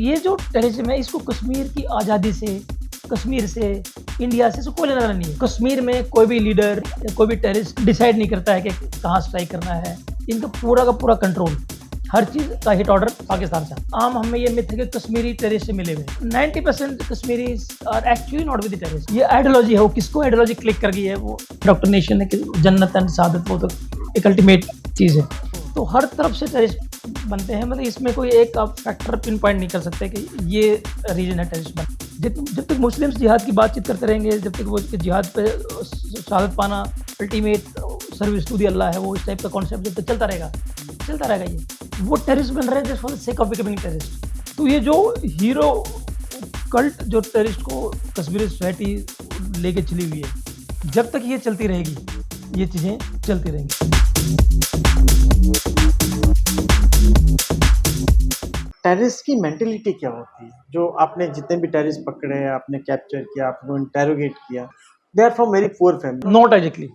ये जो टेररिज्म है इसको कश्मीर की आज़ादी से, कश्मीर से, इंडिया से कोई लेना देना नहीं है। कश्मीर में कोई भी लीडर या कोई भी टेररिस्ट डिसाइड नहीं करता है कि कहाँ स्ट्राइक करना है। इनका पूरा का पूरा कंट्रोल, हर चीज़ का हिट ऑर्डर पाकिस्तान से। आम हमें ये मिथ है कि कश्मीरी टेररिस्ट से मिले हुए। 90% Kashmiris are actually not with the terrorist. ये आइडियोलॉजी है, वो किसको आइडियोलॉजी क्लिक कर गई है, वो डॉक्ट्रिनेशन है कि जन्नत एंड शहादत, वो तो एक अल्टीमेट चीज़ है। तो हर तरफ से टेररिस्ट बनते हैं, मतलब इसमें कोई एक आप फैक्टर पिन पॉइंट नहीं कर सकते कि ये रीजन है टेररिस्ट बन। जब तक मुस्लिम्स जिहाद की बातचीत करते रहेंगे, जब तक वो जिहाद पे शहादत पाना अल्टीमेट सर्विस टू दी अल्लाह है, वो इस टाइप का कॉन्सेप्ट जब तक चलता रहेगा ये, वो टेररिस्ट बन रहे हैं just for the sake of becoming terrorist. तो ये जो हीरो कल्ट जो टेररिस्ट को कश्मीरी सोसाइटी लेके चली हुई है, जब तक ये चलती रहेगी, ये चीज़ें चलती रहेंगी। टेररिस्ट की मेंटेलिटी क्या होती है? जो आपने जितने भी टेररिस्ट पकड़े हैं, आपने कैप्चर किया, आपने इंटेरोगेट किया, they are from very poor family. Not exactly.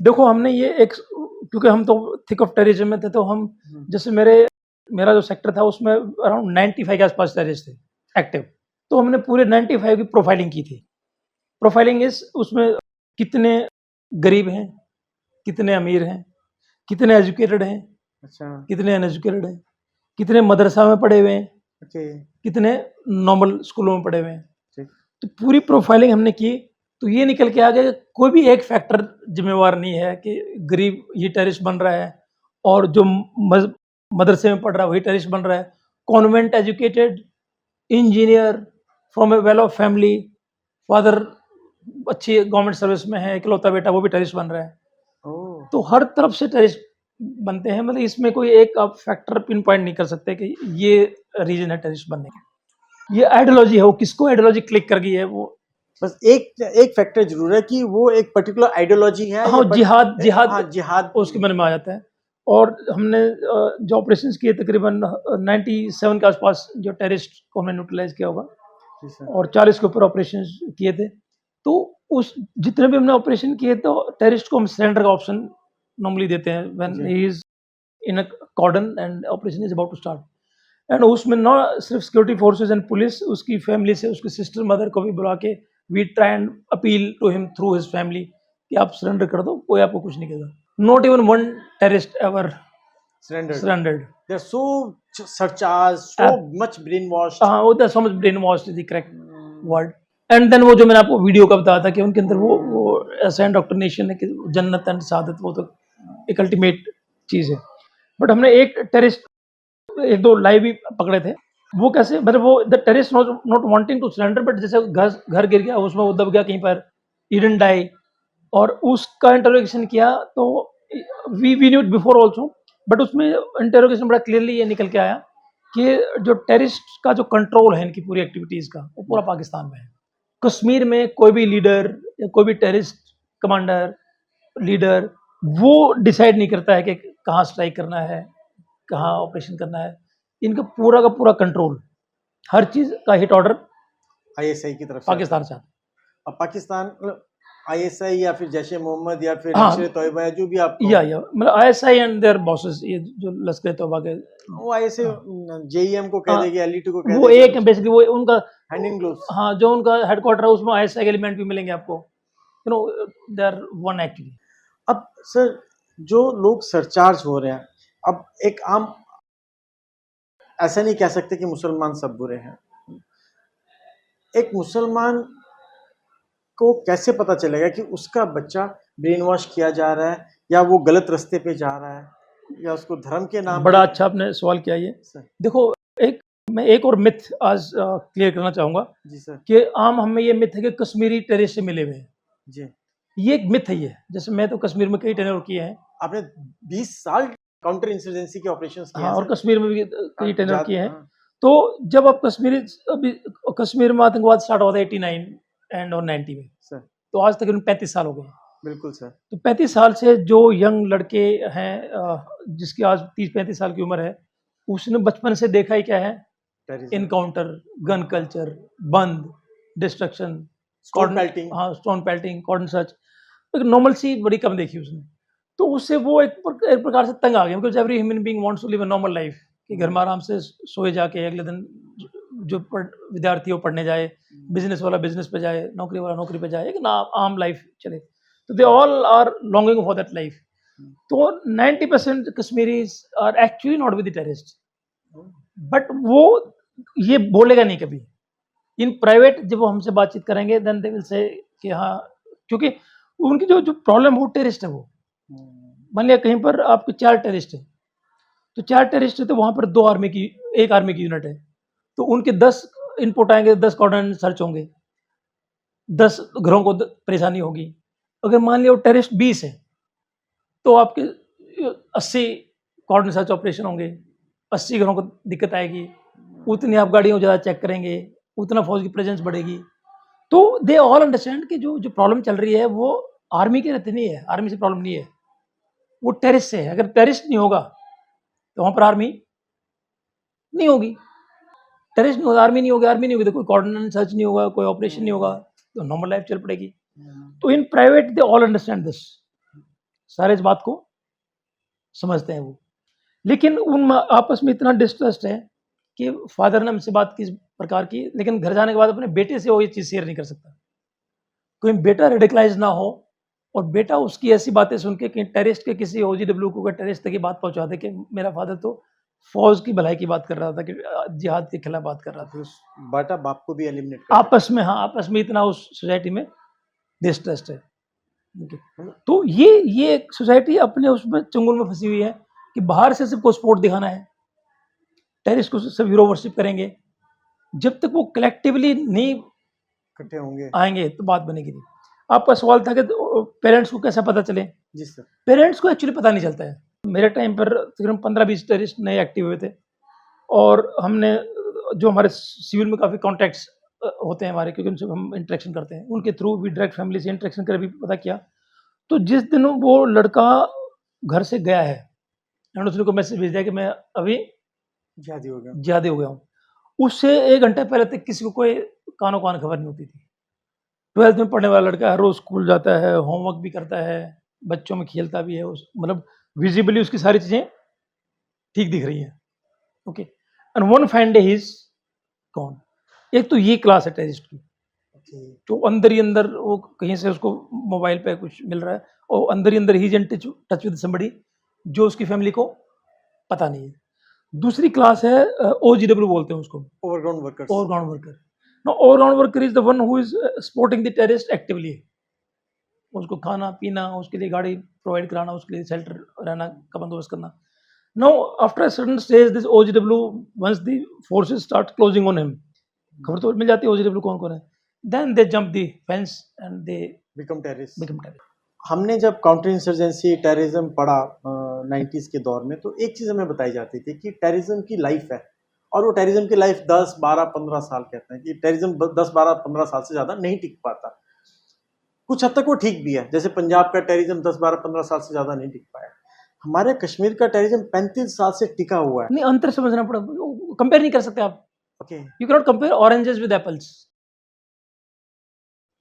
देखो हमने ये एक, क्योंकि हम तो थिक ऑफ टेररिज्म में थे, तो हम जैसे मेरा जो सेक्टर था उसमें अराउंड 95 के आसपास टेररिस्ट थे एक्टिव। तो हमने पूरे 95 की प्रोफाइलिंग की थी। प्रोफाइलिंग इस उसमें कितने गरीब हैं, कितने अमीर हैं, कितने एजुकेटेड हैं, अच्छा, कितने अनएजुकेटेड हैं, कितने मदरसा में पढ़े हुए हैं, कितने नॉर्मल स्कूलों में पढ़े हुए हैं। तो पूरी प्रोफाइलिंग हमने की, तो ये निकल के आ गया कि कोई भी एक फैक्टर जिम्मेवार नहीं है कि गरीब ये टेररिस्ट बन रहा है और जो मदरसे में पढ़ रहा है वही टेररिस्ट बन रहा है। Convent educated engineer from A well of family, father अच्छी गवर्नमेंट सर्विस में है, इकलौता बेटा, वो भी टेररिस्ट बन रहा है। तो हर तरफ से टेररिस्ट बनते हैं, मतलब इसमें कोई एक आप फैक्टर पिन पॉइंट नहीं कर सकते कि ये रीजन है टेररिस्ट बनने का। ये आइडियोलॉजी है, वो किसको आइडियोलॉजी क्लिक कर गई है, वो बस एक फैक्टर जरूर है कि वो एक पर्टिकुलर आइडियोलॉजी है। हाँ, जिहाद उसके मन में आ जाता है। और हमने जो ऑपरेशन किए तकरीबन 97 के आसपास जो टेररिस्ट को हमने न्यूट्रलाइज किया होगा, और 40 के ऊपर ऑपरेशन किए थे। तो उस जितने भी हमने ऑपरेशन किए, तो टेररिस्ट को हम सरेंडर का ऑप्शन नॉर्मली देते हैं when he is in a cordon and operation is about to start. And उसमें ना सिर्फ सिक्योरिटी फोर्सेज एंड पुलिस, उसकी फैमिली से, उसकी सिस्टर मदर को भी बुला के we try and appeal to him through his family कि आप सरेंडर कर दो, कोई आपको कुछ नहीं कहेगा। Not even one terrorist ever surrendered. They're so surcharged, so much brainwashed. हाँ, वो so much brainwashed is the correct word. And then वो जो मैंने आपको वीडियो का बताया था कि उनके अंदर वो ऐसा इंडोक्ट्रिनेशन है कि जन्नत एंड शहादत, वो तो एक अल्टीमेट चीज़ है। बट हमने एक टेररिस्ट, एक दो लाइव भी पकड़े थे। वो कैसे, मतलब वो the terrorist not wanting to surrender, but जैसे घर गिर गया, उसमें वो दब गया कहीं पर, ही डिडंट डाई, और उसका इंटरोगेशन किया, तो we knew it before also, but उसमें इंटरोगेशन बड़ा क्लियरली ये निकल के आया कि जो टेररिस्ट का जो कंट्रोल है इनकी पूरी एक्टिविटीज़ का, वो पूरा पाकिस्तान में है। कश्मीर में कोई भी लीडर या कोई भी टेररिस्ट कमांडर लीडर वो डिसाइड नहीं करता है कि कहाँ स्ट्राइक करना है, कहाँ ऑपरेशन करना है। इनका पूरा का पूरा कंट्रोल, हर चीज़ का हिट ऑर्डर आईएसआई की तरफ से पाकिस्तान से। अब पाकिस्तान आईएसआई या फिर जैश ए मोहम्मद या फिर लश्कर तौबा है, जो भी आप या मतलब आईएसआई एंड देयर बॉसेस, ये जो लश्कर तौबा के, वो आईएसआई जेईएम को कह देगी, एलईटी को कह वो देगी, एक बेसिकली वो उनका हैंड इन ग्लोव्स। हाँ, जो उनका हेडक्वार्टर है उसमें आईएसआई के एलिमेंट भी मिलेंगे आपको, you know, they are one actually. अब सर, जो लोग सरचार्ज हो रहे हैं, अब एक आम, ऐसा नहीं कह सकते कि मुसलमान सब बुरे हैं। एक मुसलमान को कैसे पता चलेगा कि उसका बच्चा ब्रेन वॉश किया जा रहा है, या वो गलत रास्ते पे जा रहा है, या उसको धर्म के नाम? बड़ा अच्छा आपने सवाल किया ये। देखो, मैं एक और मिथ आज क्लियर करना चाहूँगा जी सर। कि आम हमें ये मिथ है कि कश्मीरी टेररिस्ट से मिले हुए हैं जी, ये एक मिथ है। ये जैसे मैं तो कश्मीर में कई टेनर किए हैं। आपने 20 साल काउंटर इंसर्जेंसी के ऑपरेशंस किए हैं। हाँ, और कश्मीर में भी कई टेनर किए हैं। हाँ। तो जब आप अभी कश्मीर में आतंकवाद स्टार्ट हुआ था 89 एंड और 90 में सर, तो आज तक 35 साल हो गए। बिल्कुल सर। तो 35 साल से जो यंग लड़के हैं जिसकी आज 30-35 साल की उम्र है, उसने बचपन से देखा ही क्या है, इनकाउंटर, गन कल्चर, बंद, डिस्ट्रक्शन, स्टोन पेल्टिंग। हाँ, स्टोन पेल्टिंग, कॉर्डन सर्च, एक नॉर्मल सी बड़ी कम देखी उसने। तो उससे वो एक प्रकार से तंग आ गया, because every human being wants to live a normal life, कि घर में आराम से सोए जाके अगले दिन जो विद्यार्थी वो पढ़ने जाए, बिजनेस वाला बिजनेस पे जाए, नौकरी वाला नौकरी पे जाए, एक ना आम लाइफ चले। तो they all are longing for that life. तो 90% Kashmiris are actually not with the terrorist, but वो ये बोलेगा नहीं कभी। इन प्राइवेट जब वो हमसे बातचीत करेंगे देन दे विल से कि हाँ, क्योंकि उनकी जो प्रॉब्लम वो टेररिस्ट है। वो मान लिया कहीं पर आपके 4 टेररिस्ट है, तो 4 टेररिस्ट है, तो वहां पर 2 आर्मी की, 1 आर्मी की यूनिट है, तो उनके 10 इनपुट आएंगे, 10 कॉर्डन सर्च होंगे, 10 घरों को परेशानी होगी। अगर मान लिया वो टेररिस्ट 20 है, तो आपके 80 कॉर्डन सर्च ऑपरेशन होंगे, 80 घरों को दिक्कत आएगी, उतनी आप गाड़ियों ज़्यादा चेक करेंगे, उतना फौज की प्रेजेंस बढ़ेगी। तो दे ऑल अंडरस्टैंड कि जो प्रॉब्लम चल रही है वो आर्मी के रहते नहीं है, आर्मी से प्रॉब्लम नहीं है, वो टेररिस्ट से है। अगर टेररिस्ट नहीं होगा तो वहाँ पर आर्मी नहीं होगी, टेररिस्ट नहीं होगा, आर्मी नहीं होगी, आर्मी नहीं होगी तो कोई कॉर्डन सर्च नहीं होगा, कोई ऑपरेशन नहीं होगा, तो नॉर्मल लाइफ चल पड़ेगी। तो in private they all understand this, सारे इस बात को समझते हैं वो। लेकिन उन आपस में इतना डिस्ट्रस्ट है कि फादर ने हमसे बात किस प्रकार की, लेकिन घर जाने के बाद अपने बेटे से वो ये चीज़ शेयर नहीं कर सकता। कोई बेटा रेडिकलाइज ना हो और बेटा उसकी ऐसी बातें सुन के कि टेररिस्ट के किसी OGW को टेररिस्ट तक की बात पहुंचा दे कि मेरा फादर तो फौज की भलाई की बात कर रहा था, कि जिहाद के खिलाफ बात कर रहा था। बेटा बाप को भी एलिमिनेट कर आपस में, हाँ, आपस में इतना उस सोसाइटी में डिस्ट्रस्ट है। तो ये सोसाइटी अपने उसमें चंगुल में फंसी हुई है कि बाहर से सबको सपोर्ट दिखाना है, टेररिस्ट को सब हीरो वर्शिप करेंगे। जब तक वो कलेक्टिवली नहीं इकट्ठे होंगे आएंगे तो बात बनेगी नहीं। आपका सवाल था कि पेरेंट्स को कैसा पता चले। जी सर। पेरेंट्स को एक्चुअली पता नहीं चलता है। मेरे टाइम पर तकरीबन 15-20 टेररिस्ट नए एक्टिव हुए थे, और हमने जो हमारे सिविल में काफ़ी कॉन्टैक्ट्स होते हैं हमारे, क्योंकि उनसे हम इंटरेक्शन करते हैं, उनके थ्रू भी डायरेक्ट फैमिली से इंटरेक्शन कर भी पता किया। तो जिस दिन वो लड़का घर से गया है एंड उसने को मैसेज भेज दिया कि मैं अभी जिहादी हो गया हूँ, उससे 1 घंटे पहले तक किसी को कोई कानो कान खबर नहीं होती थी। 12th में पढ़ने वाला लड़का हर रोज स्कूल जाता है, होमवर्क भी करता है, बच्चों में खेलता भी है, मतलब विजिबली उसकी सारी चीज़ें ठीक दिख रही हैं। Okay, and one fine day he is gone. एक तो ये क्लास है टेररिस्ट की, तो अंदर ही अंदर वो कहीं से उसको मोबाइल पे कुछ मिल रहा है, और अंदर ही अंदर ही is in touch with somebody जो उसकी फैमिली को पता नहीं है। दूसरी क्लास है OGW बोलते हैं उसको, overground worker. No, overground worker is the one who is supporting the terrorist actively. उसको खाना पीना, उसके लिए गाड़ी प्रोवाइड कराना, उसके लिए शेल्टर रहना का बंदोबस्त करना। No, after a certain stage this OGW, once the forces start closing on him, खबर तो मिल जाती है OGW कौन कौन है, then they jump the fence and they become terrorist. हमने जब काउंटर इंसर्जेंसी टेररिज्म पढ़ा 90s के दौर में, तो एक चीज़ हमें बताई जाती थी कि टेररिज्म की लाइफ है, और वो टेररिज्म की लाइफ 10, 12, 15 साल कहते हैं कि टेररिज्म 10, 12, 15 साल से ज़्यादा नहीं टिक पाता। कुछ हद तक वो ठीक भी है, जैसे पंजाब का टेररिज्म 10, 12, 15 साल से ज़्यादा नहीं टिक पाया। हमारे कश्मीर का टेररिज्म 35 साल से टिका हुआ है। नहीं, अंतर समझना पड़ा, कंपेयर नहीं कर सकते आप। Okay, you can not compare oranges with apples.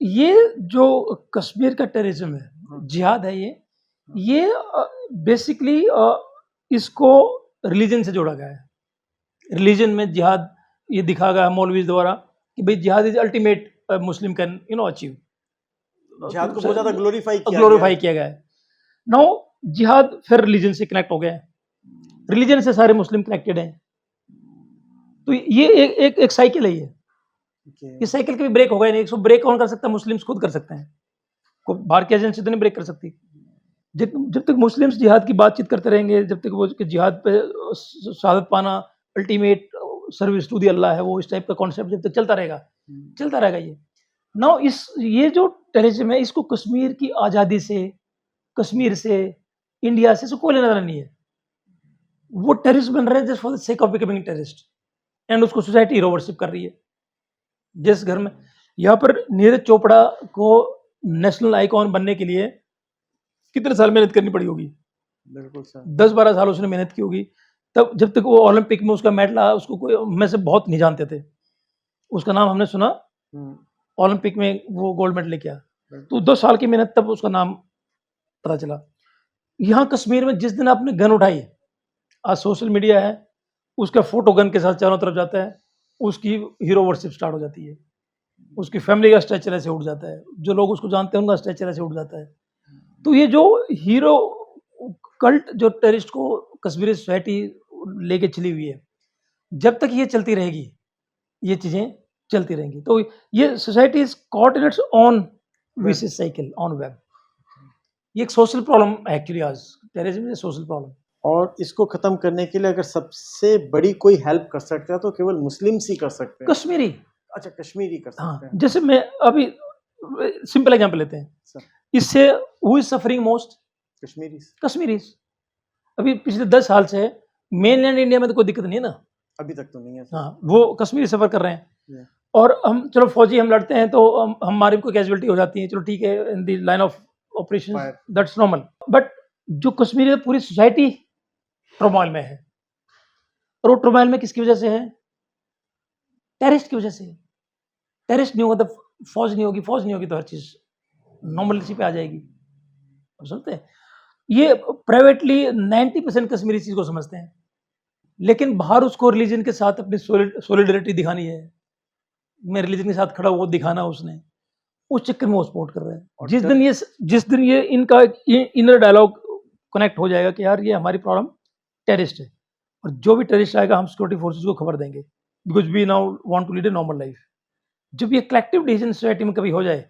ये जो कश्मीर का टेररिज्म है, जिहाद है, ये बेसिकली इसको रिलीजन से जोड़ा गया है। रिलीजन में जिहाद ये दिखा गया मौलवीज द्वारा कि भाई जिहाद is ultimate Muslim can achieve. जिहाद को बहुत ज़्यादा ग्लोरीफाई किया गया है। नाउ जिहाद फिर रिलीजन से कनेक्ट हो गया है, रिलीजन से सारे मुस्लिम कनेक्टेड हैं। तो ये एक साइकिल है। ये साइकिल कभी ब्रेक होगा नहीं। इसको ब्रेक कौन कर सकता है? मुस्लिम्स खुद कर सकते हैं, कोई बाहर की एजेंसी तो नहीं ब्रेक कर सकती। जब तक मुस्लिम्स जिहाद की बातचीत करते रहेंगे, जब तक वो जिहाद पे शहादत पाना अल्टीमेट सर्विस टू दी अल्लाह है, वो इस टाइप का कॉन्सेप्ट जब तक चलता रहेगा ये नाउ ये जो टेररिज्म है, इसको कश्मीर की आज़ादी से, कश्मीर से, इंडिया से कोई लेना देना नहीं है। वो टेररिस्ट बन रहे हैं just for the sake of becoming terrorist, and उसको सोसाइटी हीरो वर्शिप कर रही है। जिस घर में यहाँ पर नीरज चोपड़ा को नेशनल आइकॉन बनने के लिए कितने साल मेहनत करनी पड़ी होगी? बिल्कुल सर, 10-12 साल उसने मेहनत की होगी। तब जब तक वो ओलंपिक में उसका मेडल आया, उसको कोई में से बहुत नहीं जानते थे। उसका नाम हमने सुना ओलंपिक में वो गोल्ड मेडल लेके आया, तो 2 साल की मेहनत, तब उसका नाम पता चला। यहाँ कश्मीर में जिस दिन आपने गन उठाई, आज सोशल मीडिया है, उसका फोटो गन के साथ चारों तरफ जाता है, उसकी हीरो वर्शिप स्टार्ट हो जाती है, उसकी फैमिली का स्ट्रक्चर ऐसे उठ जाता है, जो लोग उसको जानते हैं उनका स्ट्रक्चर ऐसे उठ जाता है। तो ये जो हीरो कल्ट जो टेररिस्ट को कश्मीरी सोसाइटी लेके चली हुई है, जब तक ये चलती रहेगी, ये चीज़ें चलती रहेंगी। तो ये society is caught in its own vicious cycle on web. ये एक सोशल प्रॉब्लम एक्चुअली आज टेररिज्म इज सोशल प्रॉब्लम। और इसको खत्म करने के लिए अगर सबसे बड़ी कोई हेल्प कर सकता है तो केवल मुस्लिम्स ही कर सकते हैं। कश्मीरी, अच्छा, कश्मीरी कर सकते हाँ, हैं। जैसे मैं अभी सिंपल एग्जांपल लेते हैं, सर, इससे who is suffering most? Kashmiri Kashmiris. अभी पिछले 10 साल से मेनलैंड इंडिया में तो कोई दिक्कत नहीं है ना, अभी तक तो नहीं है सर। हाँ, वो कश्मीरी सफर कर रहे हैं। Yeah. और हम चलो फौजी हम लड़ते हैं तो हमारी को कैजुअलिटी हो जाती है, चलो ठीक है, in the line of operation Fire. That's normal. But जो कश्मीर है पूरी सोसाइटी ट्रॉमाइल में है, और वो ट्रॉमाइल में किसकी वजह से है? टेररिस्ट की वजह से। टेररिस्ट नहीं होगा तो फौज नहीं होगी, फौज नहीं होगी तो हर चीज नॉर्मलिटी पे आ जाएगी। आप समझते हैं? ये प्राइवेटली 90% कश्मीरी चीज को समझते हैं, लेकिन बाहर उसको रिलीजन के साथ अपनी सोलिडरिटी दिखानी है, मैं रिलीजन के साथ खड़ा वो दिखाना उसने, उस चक्कर में वो सपोर्ट कर रहे हैं। और जिस दिन ये इनका इनर डायलॉग कनेक्ट हो जाएगा कि यार ये हमारी प्रॉब्लम टेररिस्ट है, और जो भी टेररिस्ट आएगा हम सिक्योरिटी फोर्सेस को खबर देंगे, because we now want to lead a normal life. जब ये कलेक्टिव डिसीजन सोसाइटी में कभी हो जाए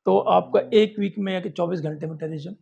तो आपका 1 वीक में या कि 24 घंटे में टेररिज्म